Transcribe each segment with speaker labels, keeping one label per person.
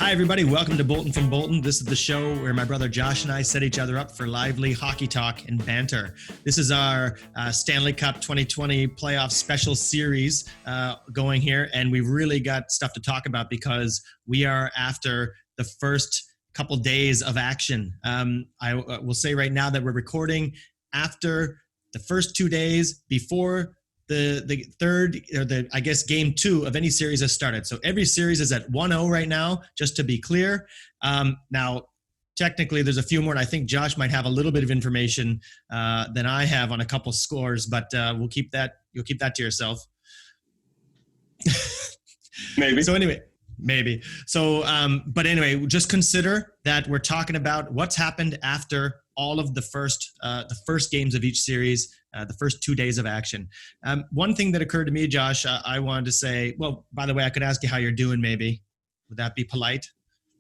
Speaker 1: Hi, everybody. Welcome to Boulton from Boulton. This is the show where my brother Josh and I set each other up for lively hockey talk and banter. This is our Stanley Cup 2020 playoff special series going here, and we've really got stuff to talk about because we are after the first couple days of action. I will say right now that we're recording after the first 2 days before the third, or I guess game 2 of any series has started. So every series is at 1-0 right now, just to be clear. Now, technically, there's a few more, and I think Josh might have a little bit of information than I have on a couple scores, but we'll keep that. You'll keep that to yourself.
Speaker 2: Maybe.
Speaker 1: So anyway, maybe. So, but anyway, just consider that we're talking about what's happened after all of the first games of each series, the first 2 days of action. One thing that occurred to me, Josh, I wanted to say, well, by the way, I could ask you how you're doing, maybe. Would that be polite?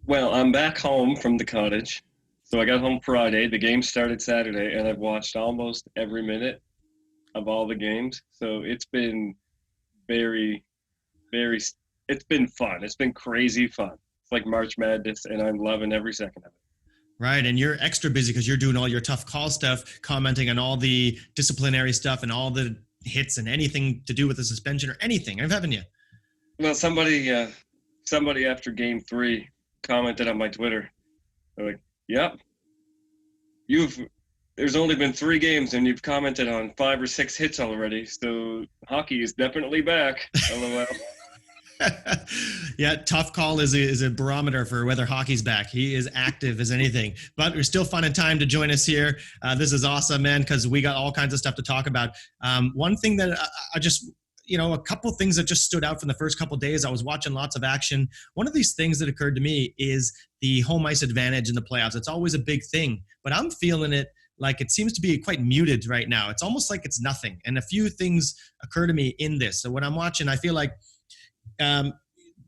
Speaker 2: Well, I'm back home from the cottage. So I got home Friday. The game started Saturday, and I've watched almost every minute of all the games. So it's been it's been fun. It's been crazy fun. It's like March Madness, and I'm loving every second of it.
Speaker 1: Right, and you're extra busy because you're doing all your tough call stuff, commenting on all the disciplinary stuff and all the hits and anything to do with the suspension or anything, haven't you?
Speaker 2: Well, somebody after Game 3 commented on my Twitter. They're like, "Yep, there's only been 3 games and you've commented on 5 or 6 hits already. So hockey is definitely back." LOL.
Speaker 1: Yeah, tough call is a barometer for whether hockey's back. He is active as anything, but we're still finding time to join us here. This is awesome, man, because we got all kinds of stuff to talk about. One thing that I just, a couple things that just stood out from the first couple of days. I was watching lots of action. One of these things that occurred to me is the home ice advantage in the playoffs. It's always a big thing, but I'm feeling it like it seems to be quite muted right now. It's almost like it's nothing. And a few things occur to me in this. So when I'm watching, I feel like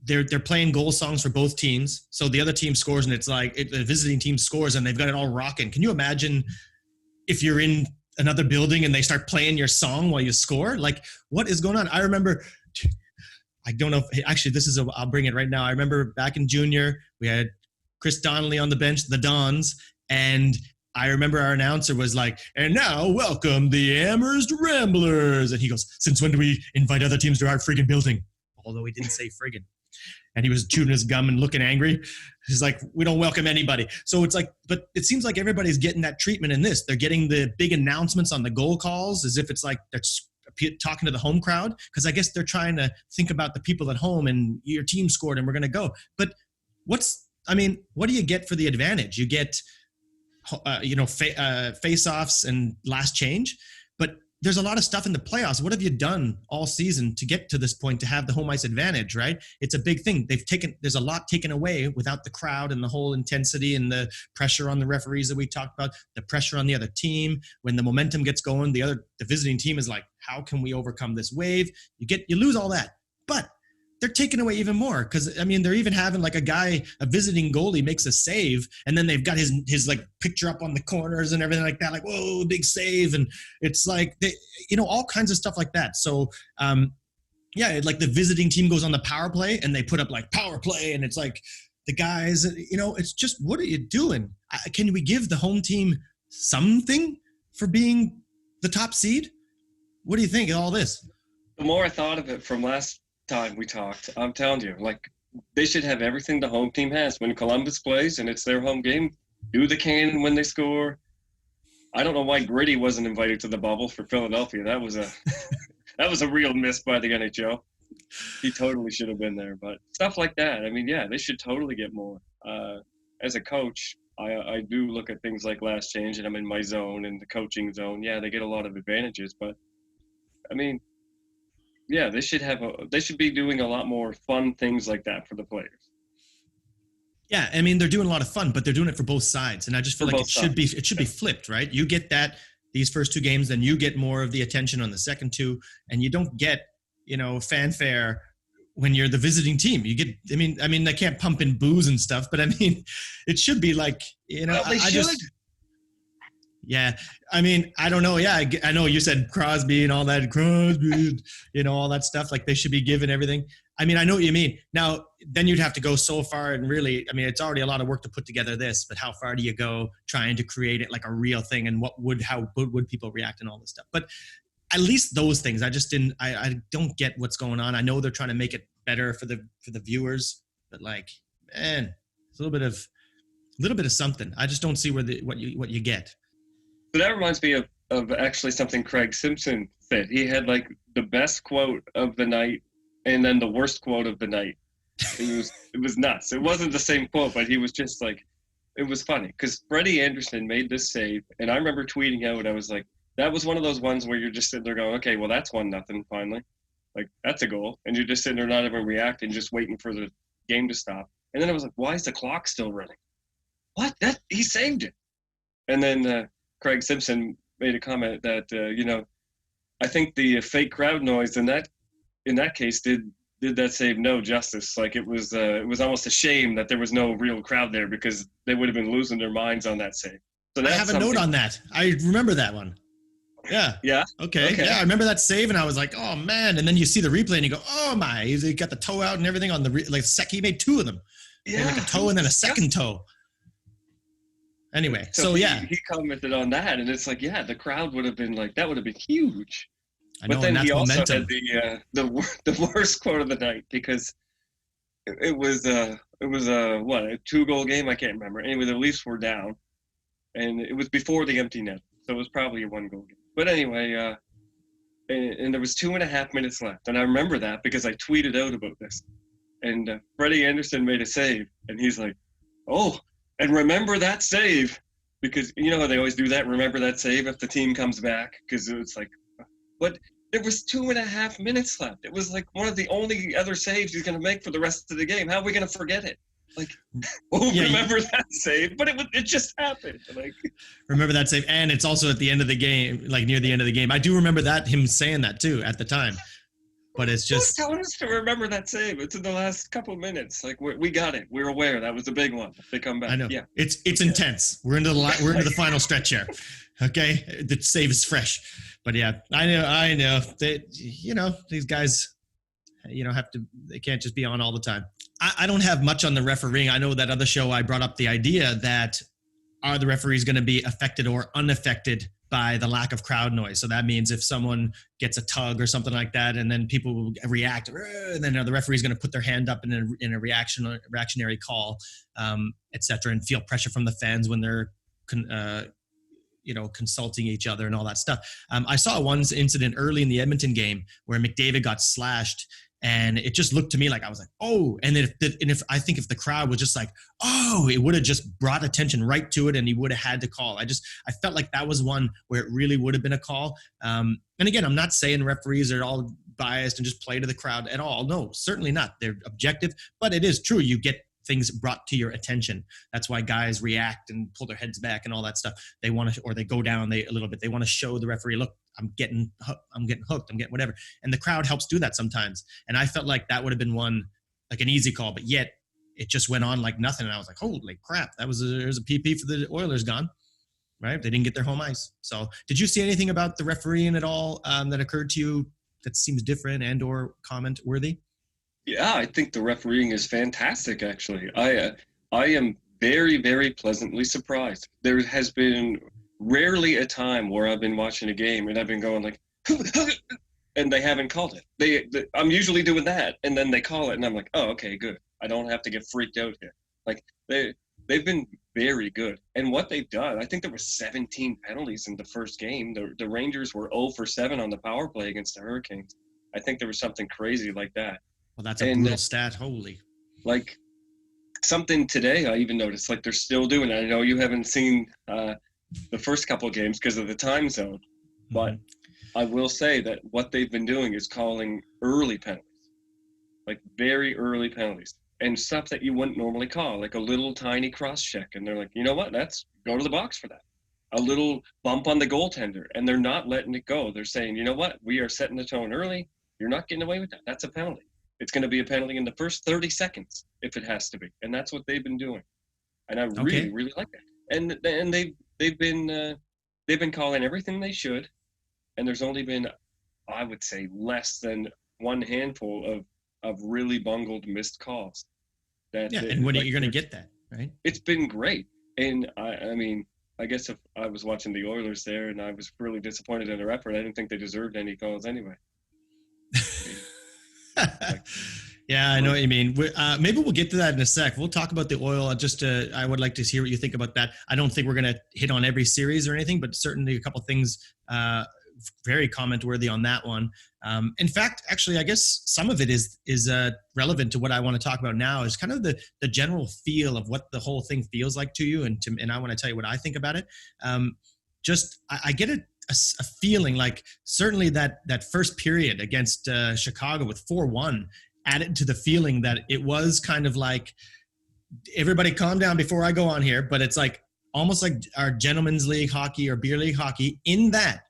Speaker 1: they're playing goal songs for both teams. So the other team scores, and it's like the visiting team scores, and they've got it all rocking. Can you imagine if you're in another building and they start playing your song while you score? Like, what is going on? I remember, I don't know. Actually, I'll bring it right now. I remember back in junior, we had Chris Donnelly on the bench, the Dons, and I remember our announcer was like, "And now welcome the Amherst Ramblers." And he goes, "Since when do we invite other teams to our friggin' building?" Although he didn't say friggin'. And he was chewing his gum and looking angry. He's like, "We don't welcome anybody." So it's like, but it seems like everybody's getting that treatment in this. They're getting the big announcements on the goal calls as if it's like they're talking to the home crowd. Because I guess they're trying to think about the people at home and your team scored and we're going to go. But what do you get for the advantage? You get, face-offs and last change. But there's a lot of stuff in the playoffs. What have you done all season to get to this point to have the home ice advantage, right? It's a big thing. There's a lot taken away without the crowd and the whole intensity and the pressure on the referees that we talked about, the pressure on the other team. When the momentum gets going, the visiting team is like, how can we overcome this wave? You lose all that. But they're taking away even more because, they're even having like a visiting goalie makes a save, and then they've got his like picture up on the corners and everything like that, like, whoa, big save. And it's like, all kinds of stuff like that. So, like the visiting team goes on the power play and they put up like power play, and it's like the guys, it's just, what are you doing? Can we give the home team something for being the top seed? What do you think of all this?
Speaker 2: The more I thought of it from last time we talked, I'm telling you, like, they should have everything the home team has. When Columbus plays and it's their home game, do the cannon when they score. I don't know why Gritty wasn't invited to the bubble for Philadelphia. That was a real miss by the NHL. He totally should have been there. But stuff like that, they should totally get more. As a coach, I do look at things like last change, and I'm in my zone, in the coaching zone. Yeah, they get a lot of advantages, but yeah, they should be doing a lot more fun things like that for the players.
Speaker 1: Yeah, they're doing a lot of fun, but they're doing it for both sides, and I just feel like it should be flipped, right? You get these first 2 games, then you get more of the attention on the second 2, and you don't get fanfare when you're the visiting team. You get, they can't pump in booze and stuff, but it should be like,
Speaker 2: Well, they should.
Speaker 1: Yeah, I mean, I don't know. Yeah, I know you said Crosby and all that, Crosby, all that stuff. Like they should be given everything. I mean, I know what you mean. Now, then you'd have to go so far and really, I mean, it's already a lot of work to put together this, but how far do you go trying to create it like a real thing, and how would people react and all this stuff? But at least those things, I just didn't. I don't get what's going on. I know they're trying to make it better for the viewers, but like, man, it's a little bit of something. I just don't see what you get.
Speaker 2: So that reminds me of actually something Craig Simpson said. He had like the best quote of the night and then the worst quote of the night. It was nuts. It wasn't the same quote, but he was just like, it was funny because Freddie Anderson made this save, and I remember tweeting out, I was like, that was one of those ones where you're just sitting there going, okay, well that's 1-0 finally, like that's a goal, and you're just sitting there not even reacting, just waiting for the game to stop. And then I was like, why is the clock still running? What? That he saved it. And then Craig Simpson made a comment that I think the fake crowd noise in that case did that save no justice. Like it was almost a shame that there was no real crowd there because they would have been losing their minds on that save. So
Speaker 1: I have a note on that. I remember that one. Yeah.
Speaker 2: Yeah.
Speaker 1: Okay. Yeah, I remember that save, and I was like, oh man. And then you see the replay, and you go, oh my, he got the toe out and everything on he made two of them.
Speaker 2: Yeah.
Speaker 1: Like a toe and then a second toe. Anyway, so yeah.
Speaker 2: He commented on that, and it's like, yeah, the crowd would have been like, that would have been huge.
Speaker 1: I know,
Speaker 2: but then he also
Speaker 1: momentum.
Speaker 2: had the worst quote of the night because it was a 2-goal game? I can't remember. Anyway, the Leafs were down, and it was before the empty net, so it was probably a 1-goal game. But anyway, and there was 2.5 minutes left, and I remember that because I tweeted out about this. And Freddie Anderson made a save, and he's like, oh, and remember that save, because you know how they always do that, remember that save if the team comes back, because it's like, but there was 2.5 minutes left. It was like one of the only other saves he's going to make for the rest of the game. How are we going to forget it? Like, remember that save? But it just happened. Like,
Speaker 1: remember that save, and it's also at the end of the game, like near the end of the game. I do remember that, him saying that too at the time. But it's just
Speaker 2: telling us to remember that save. It's in the last couple of minutes. Like we got it. We're aware that was the big one. They come back.
Speaker 1: I know.
Speaker 2: Yeah.
Speaker 1: It's intense. We're into the final stretch here. Okay, the save is fresh. But yeah, I know that these guys, they can't just be on all the time. I don't have much on the refereeing. I know that other show I brought up the idea that are the referees going to be affected or unaffected by the lack of crowd noise. So that means if someone gets a tug or something like that, and then people will react, and then the referee is going to put their hand up in a reactionary call, etc., and feel pressure from the fans when they're consulting each other and all that stuff. I saw one incident early in the Edmonton game where McDavid got slashed, and it just looked to me like I was like, oh, and if the crowd was just like, oh, it would have just brought attention right to it, and he would have had to call. I felt like that was one where it really would have been a call. And again, I'm not saying referees are all biased and just play to the crowd at all. No, certainly not. They're objective, but it is true. You get things brought to your attention. That's why guys react and pull their heads back and all that stuff. They want to, or they go down a little bit. They want to show the referee, look, I'm getting hooked, I'm getting whatever. And the crowd helps do that sometimes. And I felt like that would have been one, like an easy call, but yet it just went on like nothing. And I was like, holy crap, there's a PP for the Oilers gone, right? They didn't get their home ice. So did you see anything about the refereeing at all that occurred to you that seems different and or comment worthy?
Speaker 2: Yeah, I think the refereeing is fantastic, actually. I am very, very pleasantly surprised. There has been rarely a time where I've been watching a game and I've been going like, and they haven't called it. I'm usually doing that, and then they call it, and I'm like, oh, okay, good. I don't have to get freaked out here. Like, they've been very good. And what they've done, I think there were 17 penalties in the first game. The Rangers were 0 for 7 on the power play against the Hurricanes. I think there was something crazy like that.
Speaker 1: Well, that's a brutal stat. Holy.
Speaker 2: Like, something today I even noticed, like, they're still doing it. I know you haven't seen the first couple of games because of the time zone, but I will say that what they've been doing is calling early penalties, like very early penalties, and stuff that you wouldn't normally call, like a little tiny cross check. And they're like, you know what? Go to the box for that. A little bump on the goaltender, and they're not letting it go. They're saying, you know what? We are setting the tone early. You're not getting away with that. That's a penalty. It's going to be a penalty in the first 30 seconds if it has to be. And that's what they've been doing. And I really, really like that. And they've been they've been calling everything they should, and there's only been, I would say, less than one handful of really bungled missed calls.
Speaker 1: Yeah, and when you're going to get that, right?
Speaker 2: It's been great, and I mean, I guess if I was watching the Oilers there and I was really disappointed in their effort, I didn't think they deserved any calls anyway.
Speaker 1: Yeah, I know what you mean. Maybe we'll get to that in a sec. We'll talk about the Oil. I would like to hear what you think about that. I don't think we're going to hit on every series or anything, but certainly a couple things very comment worthy on that one. In fact, actually, I guess some of it is relevant to what I want to talk about now. Is kind of the general feel of what the whole thing feels like to you, and I want to tell you what I think about it. I get a feeling like certainly that first period against Chicago with 4-1 added to the feeling that it was kind of like, everybody calm down before I go on here, but it's like almost like our gentlemen's league hockey or beer league hockey, in that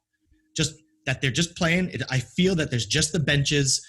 Speaker 1: just that they're just playing. I feel that there's just the benches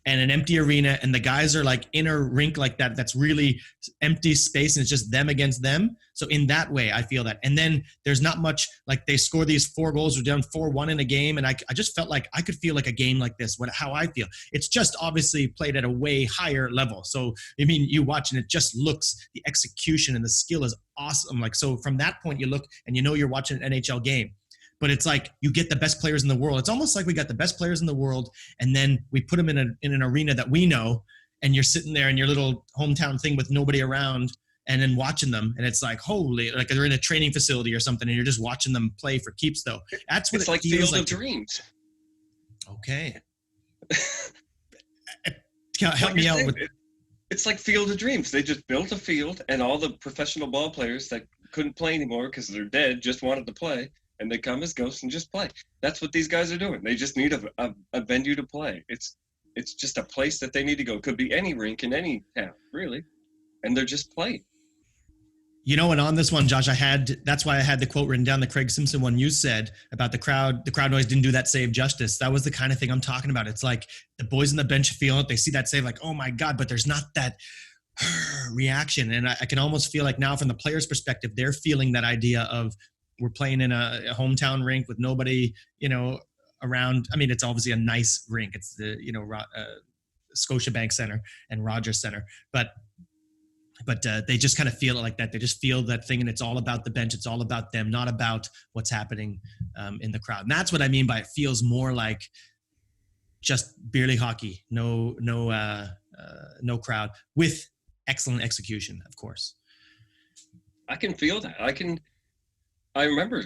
Speaker 1: and an empty arena, and the guys are like in a rink like that that's really empty space, and it's just them against them. So in that way, I feel that. And then there's not much, like they score these 4 goals, we're down 4-1 in a game, and I just felt like I could feel like a game like this, how I feel. It's just obviously played at a way higher level. So, I mean, you watch and it just looks, the execution and the skill is awesome. Like, so from that point you look and you know you're watching an NHL game. But it's like you get the best players in the world. It's almost like we got the best players in the world, and then we put them in an arena that we know, and you're sitting there in your little hometown thing with nobody around, and then watching them, and it's like, holy, like they're in a training facility or something, and you're just watching them play for keeps, though. That's what
Speaker 2: it's like
Speaker 1: feels
Speaker 2: Field of Dreams.
Speaker 1: Okay. Help me out with it.
Speaker 2: It's like Field of Dreams. They just built a field, and all the professional ball players that couldn't play anymore because they're dead just wanted to play. And they come as ghosts and just play. That's what these guys are doing. They just need a venue to play. It's just a place that they need to go. Could be any rink in any town, really. And they're just playing.
Speaker 1: You know, and on this one, Josh, that's why I had the quote written down, the Craig Simpson one you said about the crowd noise didn't do that save justice. That was the kind of thing I'm talking about. It's like the boys on the bench feel it. They see that save like, oh my God, but there's not that reaction. And I can almost feel like now from the player's perspective, they're feeling that idea of, we're playing in a hometown rink with nobody, around. I mean, it's obviously a nice rink. It's the, Scotiabank Center and Rogers Center, but they just kind of feel it like that. They just feel that thing, and it's all about the bench. It's all about them, not about what's happening in the crowd. And that's what I mean by it feels more like just beer league hockey. No crowd with excellent execution, of course.
Speaker 2: I can feel that. I remember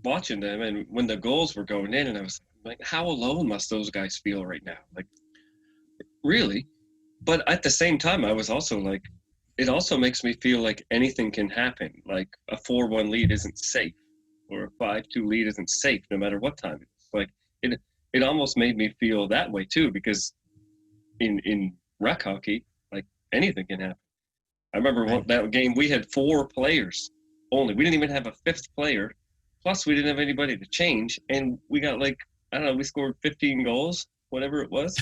Speaker 2: watching them, and when the goals were going in, and I was like, how alone must those guys feel right now? Like, really? But at the same time, I was also like, it also makes me feel like anything can happen. Like a 4-1 lead isn't safe, or a 5-2 lead isn't safe, no matter what time it is. Like, it almost made me feel that way too, because in rec hockey, like anything can happen. I remember that game, we had 4 players only. We didn't even have a 5th player. Plus, we didn't have anybody to change, and we got like, I don't know, we scored 15 goals, whatever it was.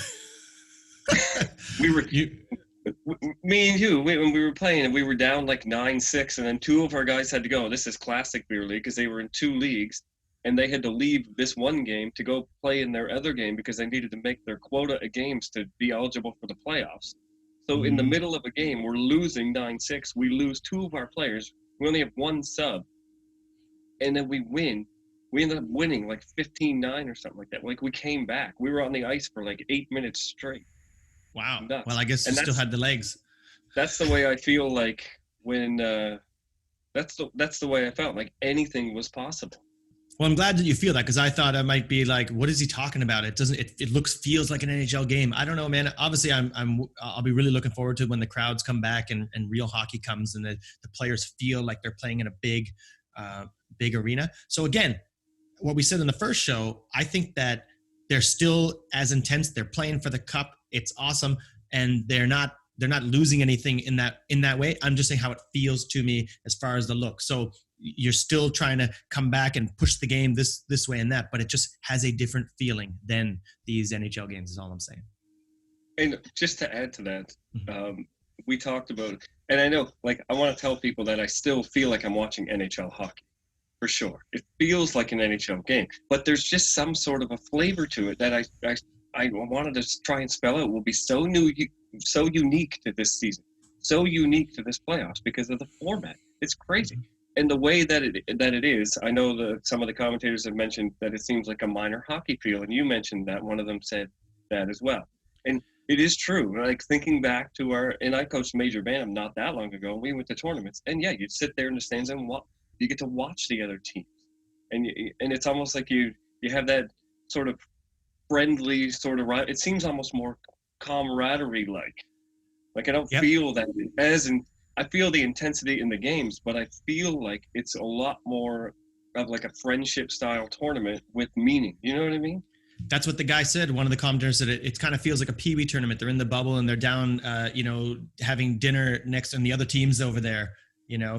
Speaker 2: Me and you, when we were playing, and we were down like 9-6, and then 2 of our guys had to go. This is classic beer league because they were in 2 leagues, and they had to leave this one game to go play in their other game because they needed to make their quota of games to be eligible for the playoffs. So in the middle of a game, we're losing 9-6. We lose 2 of our players. We only have 1 sub, and then we win. We ended up winning like 15-9 or something like that. Like, we came back. We were on the ice for like 8 minutes straight.
Speaker 1: Wow. Nuts. Well, I guess you still had the legs.
Speaker 2: That's the way I feel like when that's the way I felt, like anything was possible.
Speaker 1: Well, I'm glad that you feel that, because I thought I might be like, what is he talking about? It doesn't. It feels like an NHL game. I don't know, man. Obviously, I'll be really looking forward to when the crowds come back and real hockey comes and the players feel like they're playing in a big arena. So again, what we said in the first show, I think that they're still as intense. They're playing for the cup. It's awesome, and they're not losing anything in that way. I'm just saying how it feels to me as far as the look. So you're still trying to come back and push the game this way and that, but it just has a different feeling than these NHL games is all I'm saying.
Speaker 2: And just to add to that, we talked about, and I know, like, I want to tell people that I still feel like I'm watching NHL hockey. for sure. It feels like an NHL game, but there's just some sort of a flavor to it that I wanted to try and spell out will be so so unique to this season, so unique to this playoffs because of the format. It's crazy. And the way that it is, I know that some of the commentators have mentioned that it seems like a minor hockey feel, and you mentioned that one of them said that as well. And it is true. Like thinking back to and I coached Major Bantam not that long ago, and we went to tournaments, and yeah, you'd sit there in the stands and you get to watch the other teams, and it's almost like you have that sort of friendly sort of. It seems almost more camaraderie like I don't feel that I feel the intensity in the games, but I feel like it's a lot more of like a friendship style tournament with meaning. You know what I mean?
Speaker 1: That's what the guy said. One of the commentators said it kind of feels like a peewee tournament. They're in the bubble and they're down, having dinner next to the other teams over there,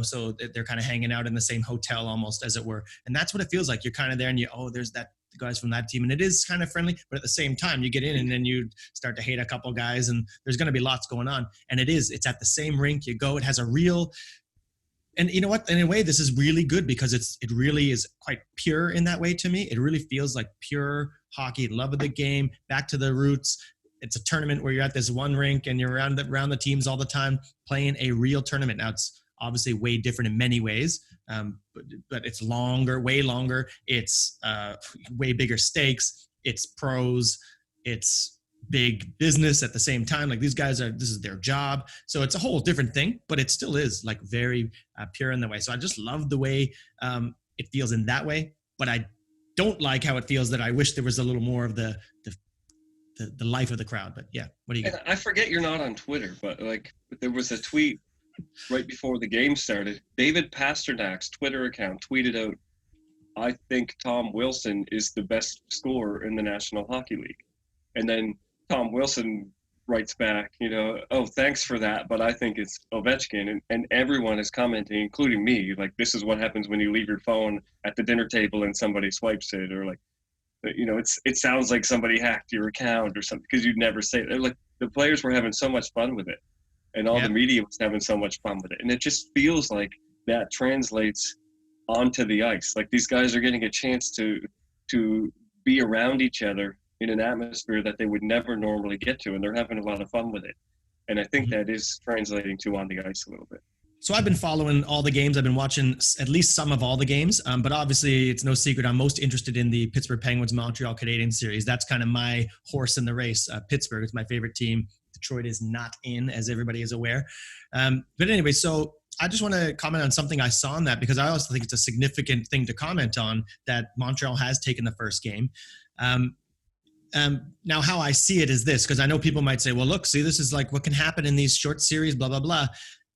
Speaker 1: so they're kind of hanging out in the same hotel almost, as it were. And that's what it feels like. You're kind of there and there's the guys from that team. And it is kind of friendly, but at the same time, you get in and then you start to hate a couple guys and there's going to be lots going on. And it's at the same rink. You go, it has a real, and you know what? In a way, this is really good because it really is quite pure in that way to me. It really feels like pure hockey, love of the game, back to the roots. It's a tournament where you're at this one rink and you're around the teams all the time, playing a real tournament. Now, it's obviously way different in many ways, but it's longer, way longer. It's way bigger stakes. It's pros. It's big business at the same time. Like these guys this is their job. So it's a whole different thing, but it still is like very pure in the way. So I just love the way it feels in that way, but I don't like how it feels that I wish there was a little more of the life of the crowd. But yeah, what do you got?
Speaker 2: I forget you're not on Twitter, but like there was a tweet right before the game started. David Pasternak's Twitter account tweeted out, "I think Tom Wilson is the best scorer in the National Hockey League." And then Tom Wilson writes back, "Oh, thanks for that, but I think it's Ovechkin." And everyone is commenting, including me, like, this is what happens when you leave your phone at the dinner table and somebody swipes it, or like, it sounds like somebody hacked your account or something, because you'd never say it. Like, the players were having so much fun with it, and all the media was having so much fun with it. And it just feels like that translates onto the ice. Like, these guys are getting a chance to be around each other in an atmosphere that they would never normally get to, and they're having a lot of fun with it. And I think that is translating to on the ice a little bit.
Speaker 1: So I've been following all the games. I've been watching at least some of all the games, but obviously it's no secret I'm most interested in the Pittsburgh Penguins-Montreal Canadiens series. That's kind of my horse in the race. Pittsburgh is my favorite team. Detroit is not in, as everybody is aware. But anyway, so I just want to comment on something I saw in that, because I also think it's a significant thing to comment on, that Montreal has taken the first game. Now, how I see it is this, because I know people might say, well, look, see, this is like what can happen in these short series, blah, blah, blah.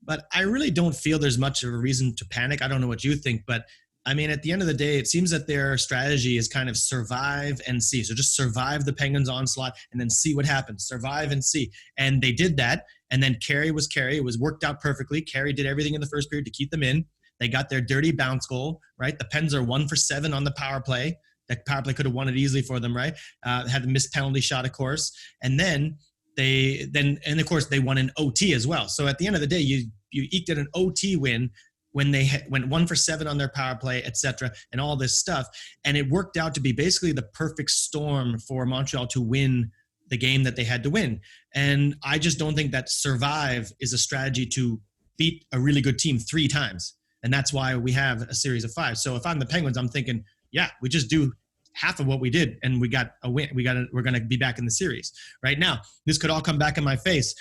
Speaker 1: But I really don't feel there's much of a reason to panic. I don't know what you think, but I mean, at the end of the day, it seems that their strategy is kind of survive and see. So just survive the Penguins onslaught and then see what happens. Survive and see. And they did that. And then Carey was Carey. It was worked out perfectly. Carey did everything in the first period to keep them in. They got their dirty bounce goal, right? The Pens are 1 for 7 on the power play. That power play could have won it easily for them, right? Had the missed penalty shot, of course. And then of course, they won an OT as well. So at the end of the day, you eked out an OT win when they went 1 for 7 on their power play, et cetera, and all this stuff. And it worked out to be basically the perfect storm for Montreal to win the game that they had to win. And I just don't think that survive is a strategy to beat a really good team 3 times. And that's why we have a series of 5. So if I'm the Penguins, I'm thinking, yeah, we just do half of what we did and we got a win. We're going to be back in the series right now. This could all come back in my face.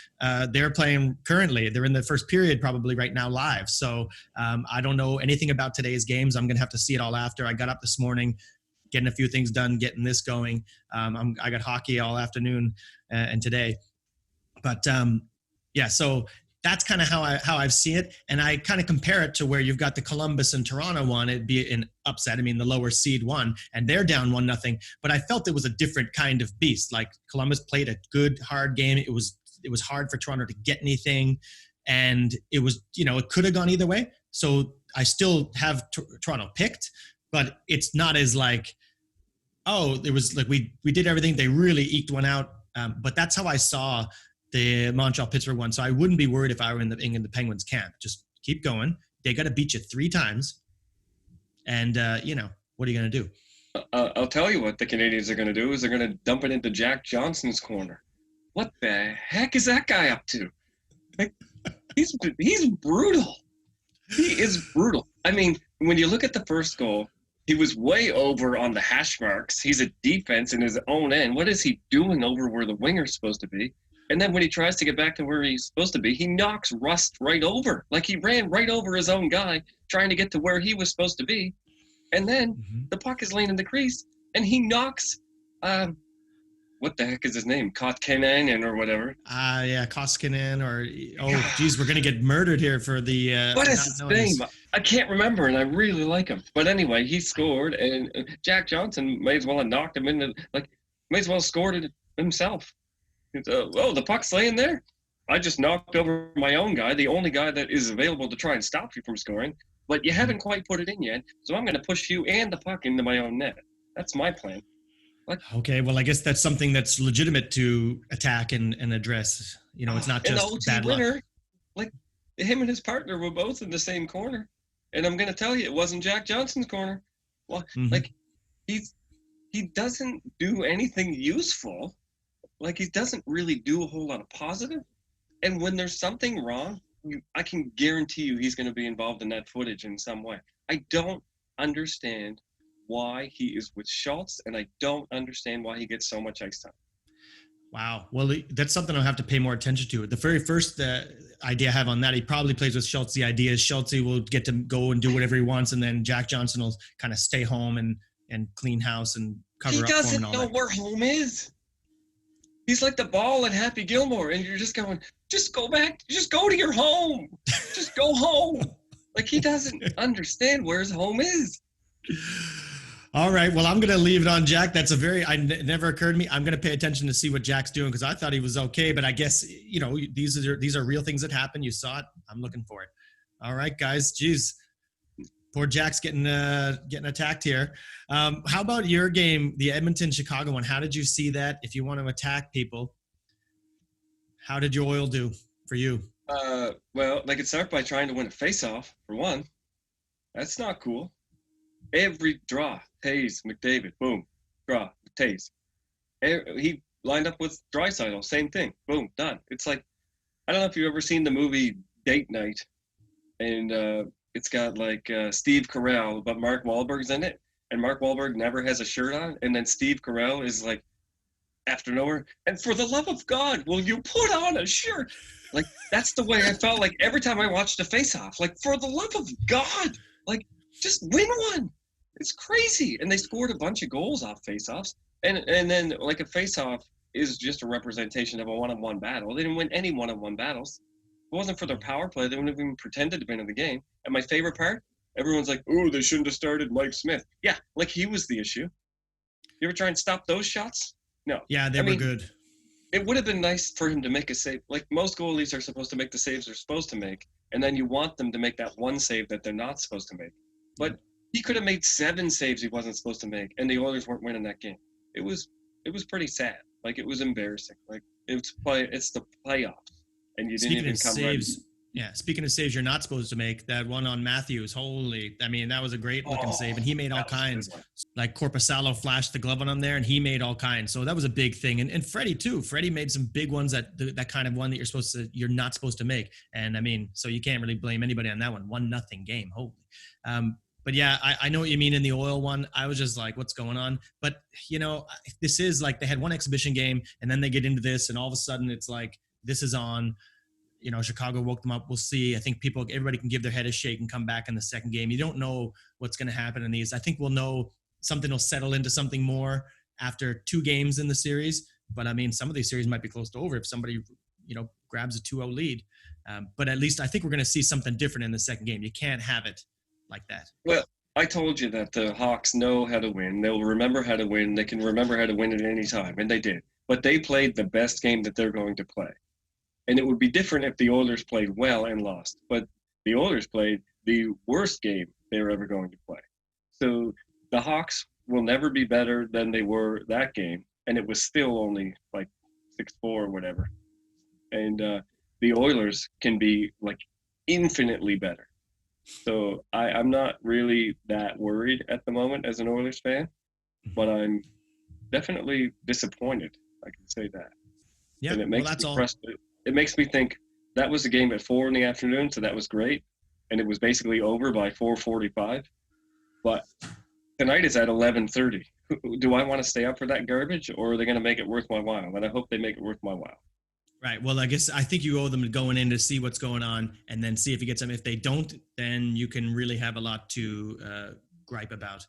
Speaker 1: They're playing currently. They're in the first period probably right now live. So I don't know anything about today's games. I'm going to have to see it all after. I got up this morning, getting a few things done, getting this going. I got hockey all afternoon and today, but so that's kind of how I've seen it. And I kind of compare it to where you've got the Columbus and Toronto one. It'd be an upset. I mean, the lower seed won and they're down 1-0, but I felt it was a different kind of beast. Like Columbus played a good, hard game. It was hard for Toronto to get anything. And it was, it could have gone either way. So I still have Toronto picked, but it's not as like, oh, it was like we did everything. They really eked one out. But that's how I saw the Montreal-Pittsburgh one. So I wouldn't be worried if I were in the Penguins camp. Just keep going. They got to beat you 3 times. And what are you going to do?
Speaker 2: I'll tell you what the Canadians are going to do is they're going to dump it into Jack Johnson's corner. What the heck is that guy up to? Like, he's brutal. He is brutal. I mean, when you look at the first goal, he was way over on the hash marks. He's a defense in his own end. What is he doing over where the winger's supposed to be? And then when he tries to get back to where he's supposed to be, he knocks Rust right over. Like he ran right over his own guy trying to get to where he was supposed to be. And then the puck is laying in the crease, and he knocks what the heck is his name? Kotkinen or whatever.
Speaker 1: Koskinen geez, we're going to get murdered here for the
Speaker 2: what is his name? I can't remember, and I really like him. But anyway, he scored, and Jack Johnson may as well have knocked him into, may as well have scored it himself. The puck's laying there. I just knocked over my own guy, the only guy that is available to try and stop you from scoring, but you haven't quite put it in yet, so I'm going to push you and the puck into my own net. That's my plan.
Speaker 1: Okay, well, I guess that's something that's legitimate to attack and address. It's not just bad luck.
Speaker 2: Him and his partner were both in the same corner, and I'm going to tell you, it wasn't Jack Johnson's corner. Well, he doesn't do anything useful. He doesn't really do a whole lot of positive. And when there's something wrong, I can guarantee you he's going to be involved in that footage in some way. I don't understand why he is with Schultz, and I don't understand why he gets so much ice time.
Speaker 1: Wow. Well, that's something I'll have to pay more attention to. The very first idea I have on that, he probably plays with Schultz. The idea is Schultz will get to go and do whatever he wants, and then Jack Johnson will kind of stay home and clean house and cover up for him.
Speaker 2: He doesn't know where home is. He's like the ball at Happy Gilmore, and you're just going, just go back, just go to your home. Just go home. He doesn't understand where his home is.
Speaker 1: All right. Well, I'm going to leave it on Jack. That's it never occurred to me. I'm going to pay attention to see what Jack's doing because I thought he was okay. But I guess, these are real things that happen. You saw it. I'm looking for it. All right, guys. Jeez. Poor Jack's getting attacked here. How about your game, the Edmonton-Chicago one? How did you see that? If you want to attack people, how did your Oil do for you?
Speaker 2: Well, they could start by trying to win a face-off, for one. That's not cool. Every draw, Taves, McDavid, boom, draw, Taves. He lined up with Draisaitl, same thing, boom, done. It's I don't know if you've ever seen the movie Date Night, and it's got Steve Carell, but Mark Wahlberg's in it, and Mark Wahlberg never has a shirt on, and then Steve Carell is after nowhere, and for the love of God, will you put on a shirt? That's the way I felt every time I watched a face-off. For the love of God, just win one. It's crazy. And they scored a bunch of goals off face-offs. And then a face-off is just a representation of a one-on-one battle. They didn't win any one-on-one battles. If it wasn't for their power play, they wouldn't have even pretended to win in the game. And my favorite part, everyone's oh, they shouldn't have started Mike Smith. Yeah, he was the issue. You ever try and stop those shots? No.
Speaker 1: Yeah, they were good.
Speaker 2: It would have been nice for him to make a save. Most goalies are supposed to make the saves they're supposed to make, and then you want them to make that one save that they're not supposed to make. But he could have made 7 saves he wasn't supposed to make, and the Oilers weren't winning that game. It was pretty sad. It was embarrassing. It's the playoffs, and you didn't even come
Speaker 1: saves,
Speaker 2: ready.
Speaker 1: Yeah, speaking of saves you're not supposed to make, that one on Matthews, that was a great looking save, and he made all kinds. Corpusalo flashed the glove on him there, and he made all kinds. So that was a big thing. And Freddie too. Freddie made some big ones that kind of one that you're not supposed to make. And so you can't really blame anybody on that one. 1-0 game. Holy. But yeah, I know what you mean in the Oil one. I was just what's going on? But this is they had one exhibition game, and then they get into this, and all of a sudden it's this is on. Chicago woke them up. We'll see. I think everybody can give their head a shake and come back in the second game. You don't know what's going to happen in these. I think we'll know something will settle into something more after 2 games in the series. But some of these series might be close to over if somebody, grabs a 2-0 lead. But at least I think we're going to see something different in the second game. You can't have it like that.
Speaker 2: Well, I told you that the Hawks know how to win. They'll remember how to win. They can remember how to win at any time, and they did. But they played the best game that they're going to play. And it would be different if the Oilers played well and lost. But the Oilers played the worst game they were ever going to play. So the Hawks will never be better than they were that game. And it was still only 6-4 or whatever. And the Oilers can be infinitely better. So I'm not really that worried at the moment as an Oilers fan, but I'm definitely disappointed. I can say that,
Speaker 1: Yeah,
Speaker 2: and it
Speaker 1: well,
Speaker 2: makes
Speaker 1: that's
Speaker 2: me
Speaker 1: all.
Speaker 2: frustrated. It makes me think that was a game at 4 in the afternoon, so that was great, and it was basically over by 4:45. But tonight is at 11:30. Do I want to stay up for that garbage, or are they going to make it worth my while? And I hope they make it worth my while.
Speaker 1: Right. Well, I think you owe them going in to see what's going on and then see if you get some. If they don't, then you can really have a lot to gripe about.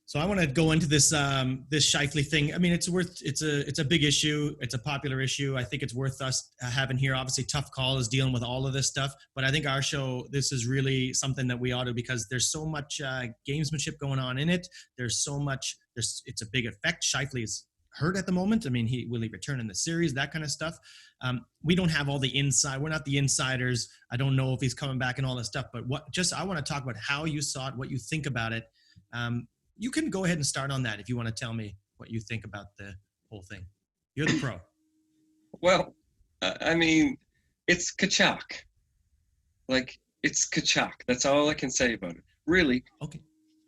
Speaker 1: So I want to go into this Scheifele thing. I mean, it's a big issue. It's a popular issue. I think it's worth us having here. Obviously, Tough Call is dealing with all of this stuff, but I think our show, this is really something that we ought to, because there's so much gamesmanship going on in it. There's so much. It's a big effect. Scheifele is hurt at the moment. I mean, will he return in the series? That kind of stuff. We don't have all the inside. We're not the insiders. I don't know if he's coming back and all this stuff. But I want to talk about how you saw it, what you think about it. You can go ahead and start on that if you want to tell me what you think about the whole thing. You're the pro.
Speaker 2: Well, I mean, it's Tkachuk. Like, it's Tkachuk. That's all I can say about it. Really.
Speaker 1: Okay.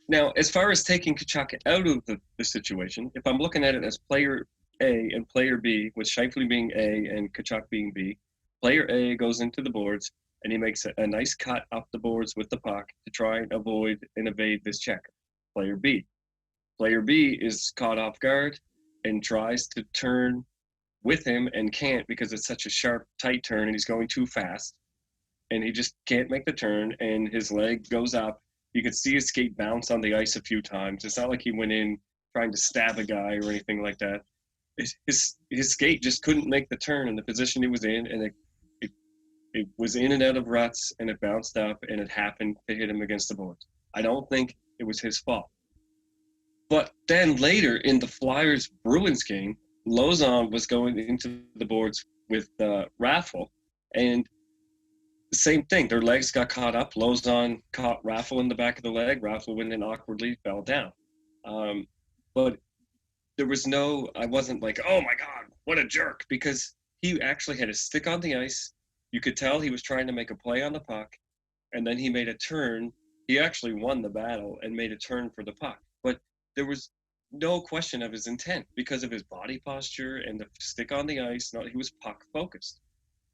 Speaker 2: Now, as far as taking Tkachuk out of the situation, if I'm looking at it as player A and player B, with Scheifele being A and Tkachuk being B, player A goes into the boards and he makes a nice cut up the boards with the puck to try and avoid and evade this checker. Player B. Player B is caught off guard and tries to turn with him and can't because it's such a sharp, tight turn and he's going too fast. And he just can't make the turn and his leg goes up. You could see his skate bounce on the ice a few times. It's not like he went in trying to stab a guy or anything like that. His skate just couldn't make the turn in the position he was in, and it was in and out of ruts, and it bounced up, and it happened to hit him against the boards. I don't think it was his fault. But then later in the Flyers Bruins game, Lozon was going into the boards with Raffle, and the same thing. Their legs got caught up. Lozon caught Raffle in the back of the leg. Raffle went in awkwardly, fell down. But there was I wasn't like, oh my God, what a jerk, because he actually had his stick on the ice. You could tell he was trying to make a play on the puck, and then he made a turn. He actually won the battle and made a turn for the puck. But there was no question of his intent because of his body posture and the stick on the ice. No, he was puck focused.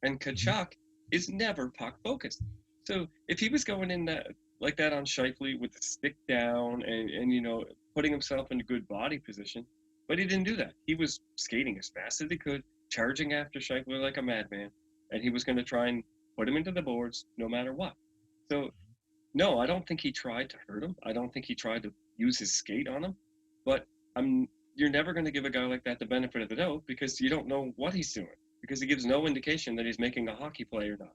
Speaker 2: And Tkachuk is never puck focused. So if he was going in like that on Scheifele with the stick down and putting himself in a good body position, but he didn't do that. He was skating as fast as he could, charging after Scheifele like a madman, and he was going to try and put him into the boards no matter what. So no, I don't think he tried to hurt him. I don't think he tried to use his skate on him. But you're never going to give a guy like that the benefit of the doubt because you don't know what he's doing, because he gives no indication that he's making a hockey play or not.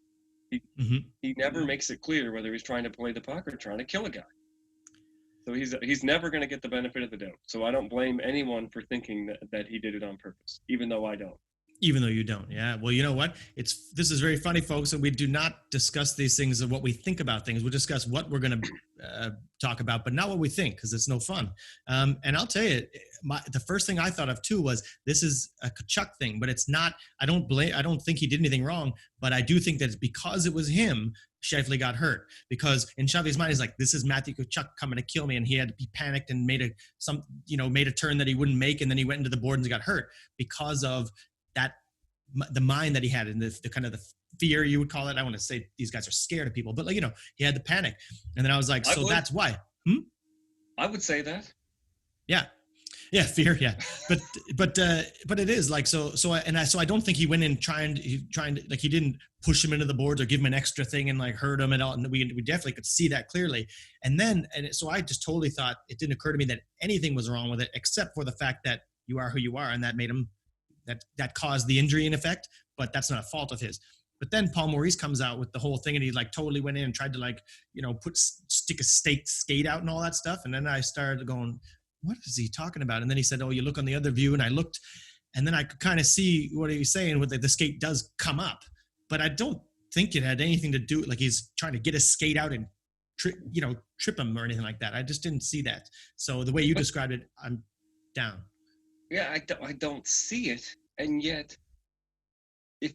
Speaker 2: He never makes it clear whether he's trying to play the puck or trying to kill a guy. So he's never going to get the benefit of the doubt. So I don't blame anyone for thinking that he did it on purpose, even though I don't.
Speaker 1: Even though you don't. Yeah. Well, you know what? This is very funny, folks. And we do not discuss these things of what we think about things. We'll discuss what we're going to talk about, but not what we think, because it's no fun. And I'll tell you, the first thing I thought of too was this is a Tkachuk thing, but it's not. I don't think he did anything wrong, but I do think that it's because it was him, Scheifele got hurt, because in Scheifele's mind, he's like, this is Matthew Tkachuk coming to kill me. And he panicked and made a turn that he wouldn't make. And then he went into the board and got hurt because of the mind that he had, and the kind of the fear, you would call it. I want to say these guys are scared of people, but he had the panic. And then I was like, that's why.
Speaker 2: I would say that.
Speaker 1: Yeah, fear. Yeah, but it is like so I don't think he went in trying to, like, he didn't push him into the boards or give him an extra thing and like hurt him at all. And we definitely could see that clearly. So I just totally thought, it didn't occur to me that anything was wrong with it, except for the fact that you are who you are, and that made him. That caused the injury in effect, but that's not a fault of his. But then Paul Maurice comes out with the whole thing, and he like totally went in and tried to stick a skate out and all that stuff. And then I started going, what is he talking about? And then he said, oh, you look on the other view, and I looked, and then I could kind of see what he was saying with the skate does come up, but I don't think it had anything to do, like he's trying to get his skate out and trip him or anything like that. I just didn't see that. So the way you described it, I'm down.
Speaker 2: Yeah, I don't see it, and yet, if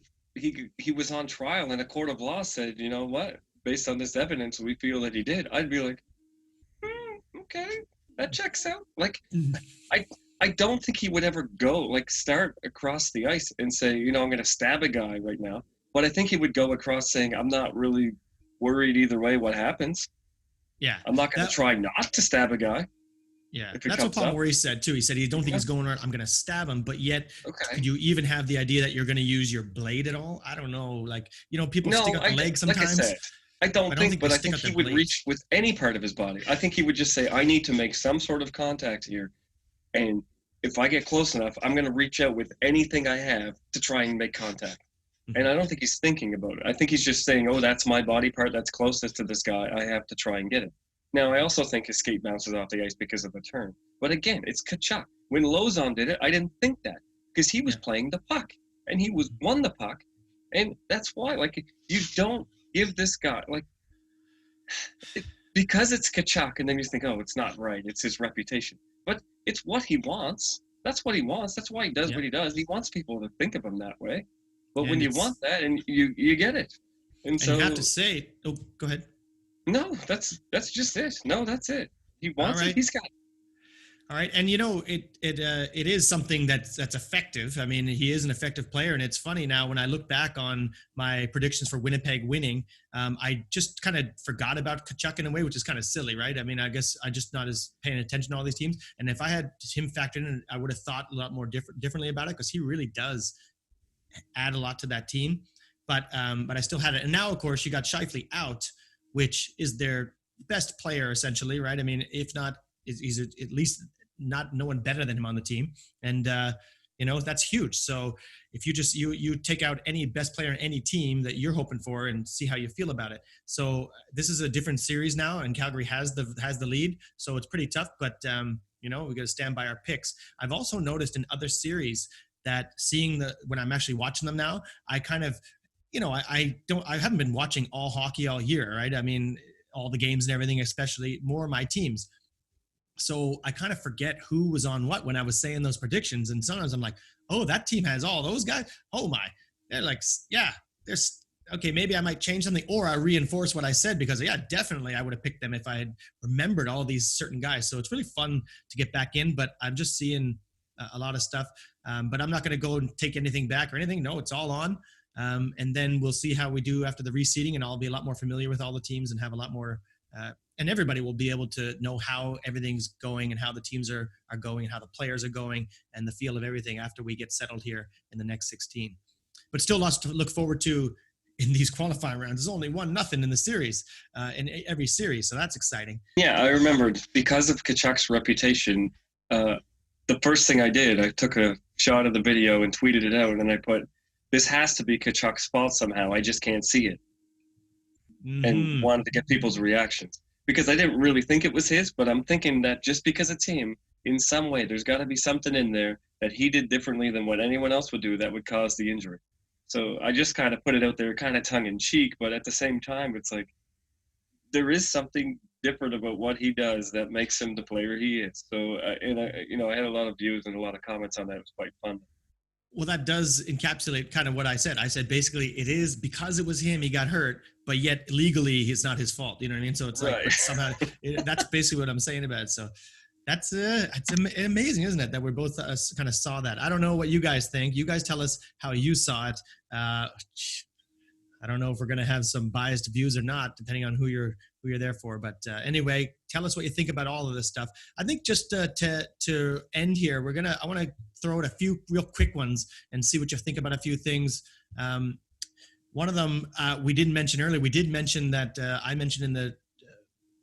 Speaker 2: he was on trial and a court of law said, you know what, based on this evidence, we feel that he did, I'd be like, okay, that checks out. Like, I I don't think he would ever start across the ice and say, I'm going to stab a guy right now. But I think he would go across saying, I'm not really worried either way what happens.
Speaker 1: Yeah.
Speaker 2: I'm not going to try not to stab a guy.
Speaker 1: Yeah, that's what Paul Maurice said too. He said he don't think he's going around, I'm going to stab him, but yet could you even have the idea that you're going to use your blade at all? I don't know. Like, people stick out the leg sometimes.
Speaker 2: Like I said, I don't think but I think he would reach with any part of his body. I think he would just say, I need to make some sort of contact here. And if I get close enough, I'm going to reach out with anything I have to try and make contact. Mm-hmm. And I don't think he's thinking about it. I think he's just saying, that's my body part that's closest to this guy. I have to try and get it. Now, I also think his skate bounces off the ice because of the turn. But again, it's Tkachuk. When Lozon did it, I didn't think that because he was playing the puck and he won the puck. And that's why, you don't give this guy, because it's Tkachuk, and then you think, it's not right. It's his reputation. But it's what he wants. That's what he wants. That's why he does what he does. He wants people to think of him that way. But when you want that, and you get it. And so
Speaker 1: you have to say, go ahead.
Speaker 2: No, that's just it. No, that's it. He wants it. He's got it.
Speaker 1: All right, and it is something that's effective. I mean, he is an effective player, and it's funny now when I look back on my predictions for Winnipeg winning, I just kind of forgot about Tkachuk in a way, which is kind of silly, right? I mean, I guess I just not as paying attention to all these teams, and if I had him factored in, I would have thought a lot more differently about it because he really does add a lot to that team. But I still had it, and now of course you got Scheifele out, which is their best player essentially, right? I mean, if not, he's at least no one better than him on the team. And, that's huge. So if you just, you take out any best player in any team that you're hoping for and see how you feel about it. So this is a different series now and Calgary has the lead. So it's pretty tough, but we got to stand by our picks. I've also noticed in other series that when I'm actually watching them now, I kind of, I haven't been watching all hockey all year, right? I mean, all the games and everything, especially more of my teams. So I kind of forget who was on what when I was saying those predictions. And sometimes I'm like, that team has all those guys. Oh my, they're like, there's okay. Maybe I might change something or I reinforce what I said because definitely I would have picked them if I had remembered all these certain guys. So it's really fun to get back in, but I'm just seeing a lot of stuff. But I'm not going to go and take anything back or anything. No, it's all on. And then we'll see how we do after the reseeding, and I'll be a lot more familiar with all the teams and have a lot more, and everybody will be able to know how everything's going and how the teams are going and how the players are going and the feel of everything after we get settled here in the next 16. But still lots to look forward to in these qualifying rounds. There's only 1-0 in the series, in every series, so that's exciting.
Speaker 2: Yeah, I remembered because of Tkachuk's reputation, the first thing I did, I took a shot of the video and tweeted it out, and I put, this has to be Tkachuk's fault somehow. I just can't see it. Mm-hmm. And wanted to get people's reactions. Because I didn't really think it was his, but I'm thinking that just because it's him, in some way, there's got to be something in there that he did differently than what anyone else would do that would cause the injury. So I just kind of put it out there kind of tongue-in-cheek, but at the same time, it's like there is something different about what he does that makes him the player he is. So, I had a lot of views and a lot of comments on that. It was quite fun.
Speaker 1: Well, that does encapsulate kind of what I said. I said, basically, it is because it was him, he got hurt, but yet legally it's not his fault. You know what I mean? So it's like, but somehow that's basically what I'm saying about it. So that's it's amazing, isn't it? That we both kind of saw that. I don't know what you guys think. You guys tell us how you saw it. I don't know if we're going to have some biased views or not, depending on who you're there for. But anyway, tell us what you think about all of this stuff. I think just to end here, I want to throw out a few real quick ones and see what you think about a few things. One of them we didn't mention earlier. We did mention that I mentioned in the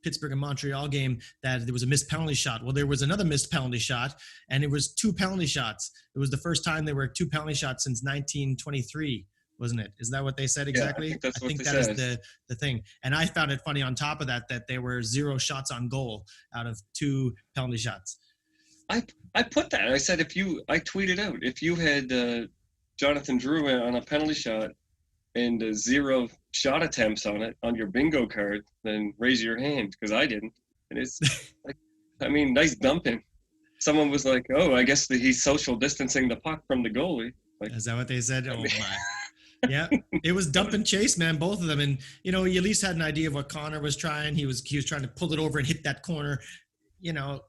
Speaker 1: Pittsburgh and Montreal game that there was a missed penalty shot. Well, there was another missed penalty shot, and it was 2 penalty shots. It was the first time there were 2 penalty shots since 1923. Wasn't it? Is that what they said exactly?
Speaker 2: Yeah, I think
Speaker 1: that is the thing. And I found it funny on top of that there were 0 shots on goal out of 2 penalty shots.
Speaker 2: I put that. I said I tweeted out, if you had Jonathan Drouin on a penalty shot and 0 shot attempts on it on your bingo card, then raise your hand because I didn't. And it's nice dumping. Someone was like, I guess he's social distancing the puck from the goalie. Like,
Speaker 1: is that what they said? Oh my. Yeah, it was dump and chase, man, both of them. And you at least had an idea of what Connor was trying. He was trying to pull it over and hit that corner. You know,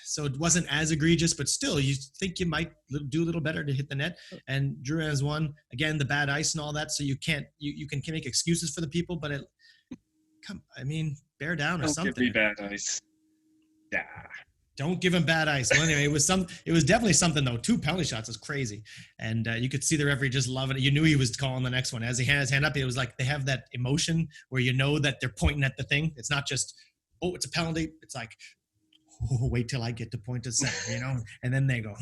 Speaker 1: so it wasn't as egregious, but still, you think you might do a little better to hit the net. And Drouin's won again, the bad ice and all that. So you can't you can make excuses for the people, but bear down or
Speaker 2: Don't
Speaker 1: something.
Speaker 2: give me bad ice. Yeah.
Speaker 1: Don't give him bad ice. Well, anyway, it was definitely something though. 2 penalty shots is crazy, and you could see the referee just loving it. You knew he was calling the next one as he had his hand up. It was like they have that emotion where that they're pointing at the thing. It's not just it's a penalty. It's like wait till I get to point to center, and then they go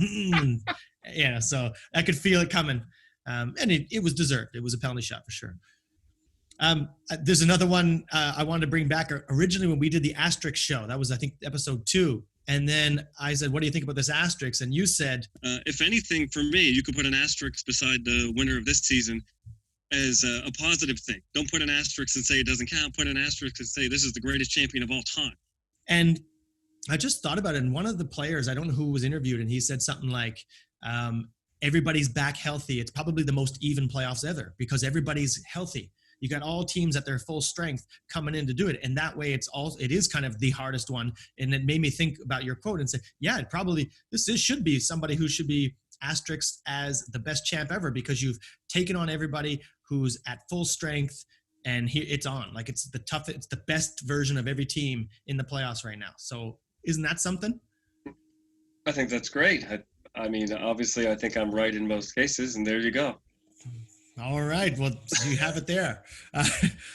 Speaker 1: yeah. So I could feel it coming, and it was deserved. It was a penalty shot for sure. There's another one I wanted to bring back. Originally, when we did the asterisk show, that was I think episode 2. And then I said, what do you think about this asterisk? And you said,
Speaker 3: if anything, for me, you could put an asterisk beside the winner of this season as a positive thing. Don't put an asterisk and say it doesn't count. Put an asterisk and say this is the greatest champion of all time.
Speaker 1: And I just thought about it. And one of the players, I don't know who was interviewed, and he said something like, everybody's back healthy. It's probably the most even playoffs ever because everybody's healthy. You got all teams at their full strength coming in to do it. And that way it is kind of the hardest one. And it made me think about your quote and say, yeah, should be somebody who should be asterisked as the best champ ever because you've taken on everybody who's at full strength and here it's on. Like it's the best version of every team in the playoffs right now. So isn't that something?
Speaker 2: I think that's great. I mean, obviously I think I'm right in most cases, and there you go.
Speaker 1: All right. Well, you have it there. I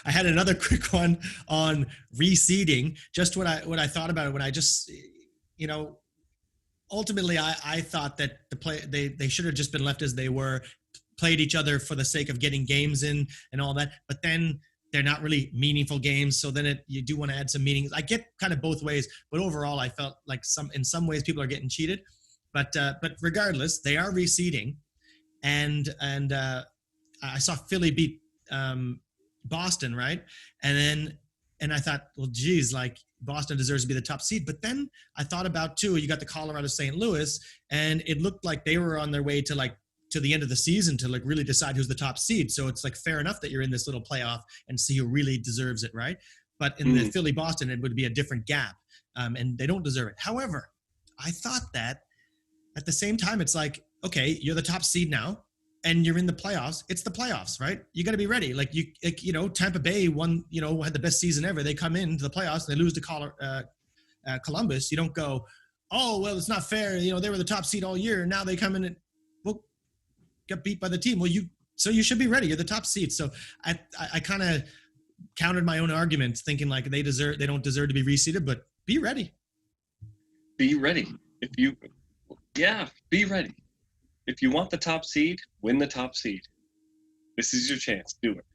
Speaker 1: had another quick one on reseeding. Just what I thought about it when I just, ultimately I thought that they should have just been left as they were, played each other for the sake of getting games in and all that. But then they're not really meaningful games. So then you do want to add some meaning. I get kind of both ways, but overall I felt like in some ways people are getting cheated. But regardless, they are reseeding, and I saw Philly beat Boston, right? And I thought, well, geez, like Boston deserves to be the top seed. But then I thought about too, you got the Colorado St. Louis, and it looked like they were on their way to the end of the season to like really decide who's the top seed. So it's like fair enough that you're in this little playoff and see who really deserves it, right? But in the Philly Boston, it would be a different gap, and they don't deserve it. However, I thought that at the same time, it's like, okay, you're the top seed now. And you're in the playoffs. It's the playoffs, right? You got to be ready. Like Tampa Bay won, had the best season ever. They come into the playoffs and they lose to Columbus. You don't go, oh, well, it's not fair. They were the top seed all year. And now they come in and get beat by the team. Well, so you should be ready. You're the top seed. So I kind of countered my own argument, thinking like they don't deserve to be reseeded, but be ready.
Speaker 2: Be ready. Be ready. If you want the top seed, win the top seed. This is your chance. Do it.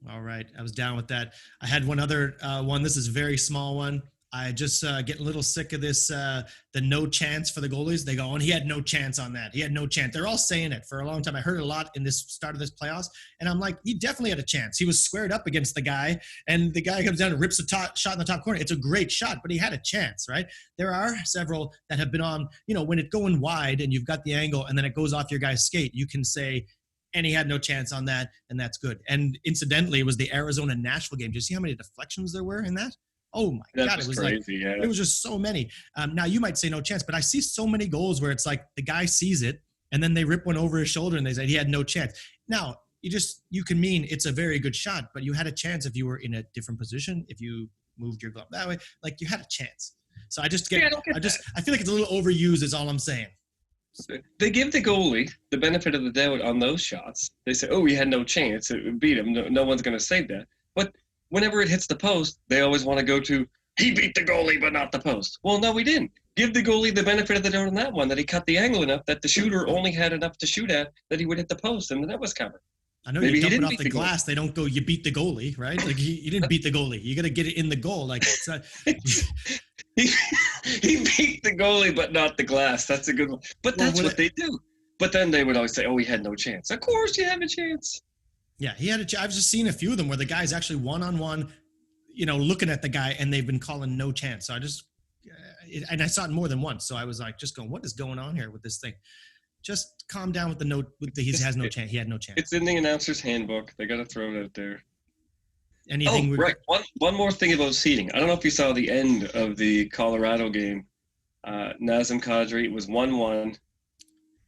Speaker 1: All right. I was down with that. I had one other one. This is a very small one. I just get a little sick of this, the no chance for the goalies. They go, and he had no chance on that. He had no chance. They're all saying it for a long time. I heard it a lot in this start of this playoffs. And I'm like, he definitely had a chance. He was squared up against the guy, and the guy comes down and rips a shot in the top corner. It's a great shot, but he had a chance, right? There are several that have been on, when it's going wide and you've got the angle and then it goes off your guy's skate, you can say, and he had no chance on that, and that's good. And incidentally, it was the Arizona-Nashville game. Do you see how many deflections there were in that? Oh my God, it was crazy, it was just so many. Now you might say no chance, but I see so many goals where it's like the guy sees it and then they rip one over his shoulder and they say he had no chance. Now you can mean it's a very good shot, but you had a chance if you were in a different position, if you moved your glove that way, like you had a chance. So I feel like it's a little overused is all I'm saying.
Speaker 2: They give the goalie the benefit of the doubt on those shots. They say, oh, he had no chance. It beat him. No one's going to save that. But whenever it hits the post, they always want to go to, he beat the goalie, but not the post. Well, no, he didn't. Give the goalie the benefit of the doubt on that one, that he cut the angle enough that the shooter only had enough to shoot at, that he would hit the post, and the net was covered.
Speaker 1: I know you dump it off the glass. They don't go, you beat the goalie, right? Like, you didn't beat the goalie. You got to get it in the goal. Like, it's not...
Speaker 2: he beat the goalie, but not the glass. That's a good one. But that's what they do. But then they would always say, oh, he had no chance. Of course you have a chance.
Speaker 1: Yeah, he had I've just seen a few of them where the guy's actually one-on-one, looking at the guy, and they've been calling no chance. So and I saw it more than once. So I was like, just going, what is going on here with this thing? just calm down with the note. He has no chance. He had no chance.
Speaker 2: It's in the announcer's handbook. They got to throw it out there.
Speaker 1: Anything?
Speaker 2: Right. One more thing about seeding. I don't know if you saw the end of the Colorado game. Nazem Kadri was 1-1,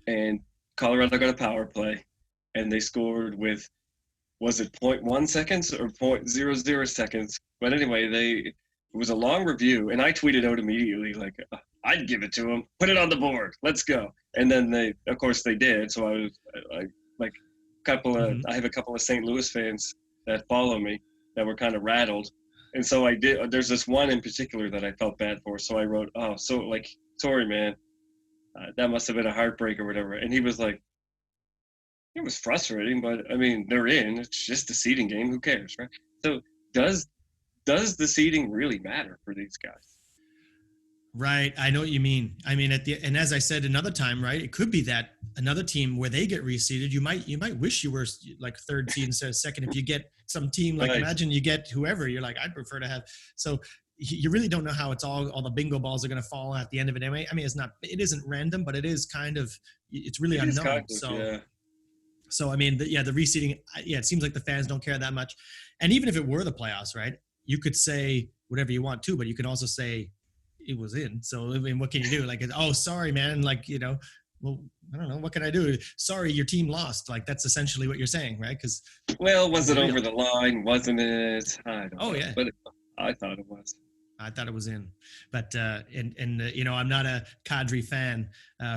Speaker 2: and Colorado got a power play, and they scored with, was it 0.1 seconds or 0.00 seconds? But anyway, it was a long review, and I tweeted out immediately, like, I'd give it to him. Put it on the board. Let's go. And then they did. So I have a couple of St. Louis fans that follow me that were kind of rattled. And so I did. There's this one in particular that I felt bad for. So I wrote, sorry, man. That must have been a heartbreak or whatever. And he was like, it was frustrating, but I mean, they're in. It's just a seeding game. Who cares, right? So does the seeding really matter for these guys?
Speaker 1: Right. I know what you mean. I mean, and as I said another time, right, it could be that another team where they get reseeded, you might wish you were like third seed instead of second. If you get some team, like imagine you get whoever, you're like, I'd prefer to have. So you really don't know how it's all the bingo balls are going to fall at the end of it anyway. I mean, it isn't random, but it is kind of, it's really unknown. So I mean, the reseeding, it seems like the fans don't care that much. And even if it were the playoffs, right, you could say whatever you want to, but you could also say, it was in. So I mean, what can you do? Like, oh, sorry, man. Like, well, I don't know. What can I do? Sorry, your team lost. Like, that's essentially what you're saying, right? Because
Speaker 2: was it over the line? Wasn't it? I don't know.
Speaker 1: Yeah.
Speaker 2: But I thought it was.
Speaker 1: I thought it was in. But I'm not a Kadri fan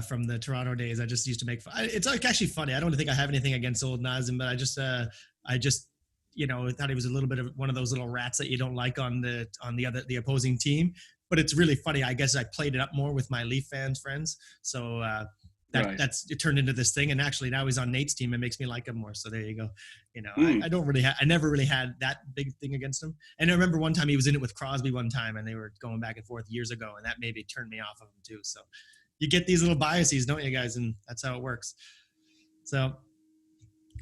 Speaker 1: from the Toronto days. I just used to make fun. It's like actually funny. I don't think I have anything against old Nazem, but I just thought he was a little bit of one of those little rats that you don't like on the opposing team. But it's really funny. I guess I played it up more with my Leaf friends. So that's it turned into this thing. And actually now he's on Nate's team. It makes me like him more. So there you go. I never really had that big thing against him. And I remember one time he was in it with Crosby one time and they were going back and forth years ago. And that maybe turned me off of him too. So you get these little biases, don't you guys? And that's how it works. So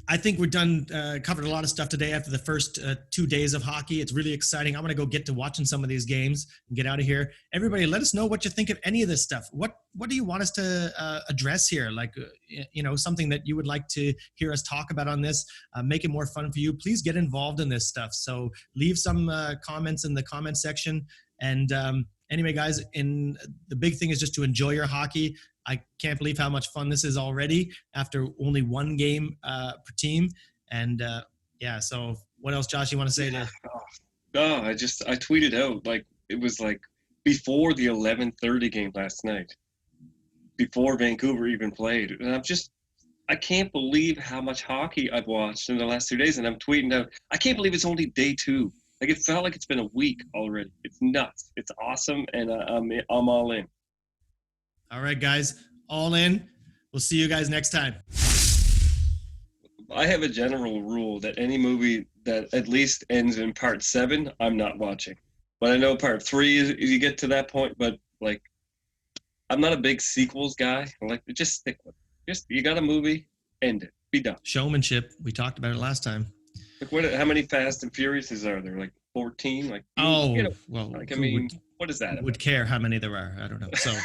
Speaker 1: I think we're done, covered a lot of stuff today after the first 2 days of hockey. It's really exciting. I'm going to go get to watching some of these games and get out of here. Everybody, let us know what you think of any of this stuff. What do you want us to address here? Like, something that you would like to hear us talk about on this, make it more fun for you. Please get involved in this stuff. So leave some comments in the comment section. And anyway, guys, the big thing is just to enjoy your hockey. I can't believe how much fun this is already after only one game per team. And so what else, Josh, you want to say there?
Speaker 2: No, I tweeted out, like, it was like before the 11:30 game last night, before Vancouver even played. And I can't believe how much hockey I've watched in the last 2 days. And I'm tweeting out, I can't believe it's only day 2. Like, it felt like it's been a week already. It's nuts. It's awesome. And I'm all in.
Speaker 1: All right, guys, all in. We'll see you guys next time.
Speaker 2: I have a general rule that any movie that at least ends in part 7, I'm not watching. But I know part 3 you get to that point. But like, I'm not a big sequels guy. I like to just stick with it. You got a movie, end it, be done.
Speaker 1: Showmanship. We talked about it last time.
Speaker 2: Like, how many Fast and Furiouses are there? Like 14? Like,
Speaker 1: well,
Speaker 2: like, I mean, what is that about?
Speaker 1: Would care how many there are? I don't know. So.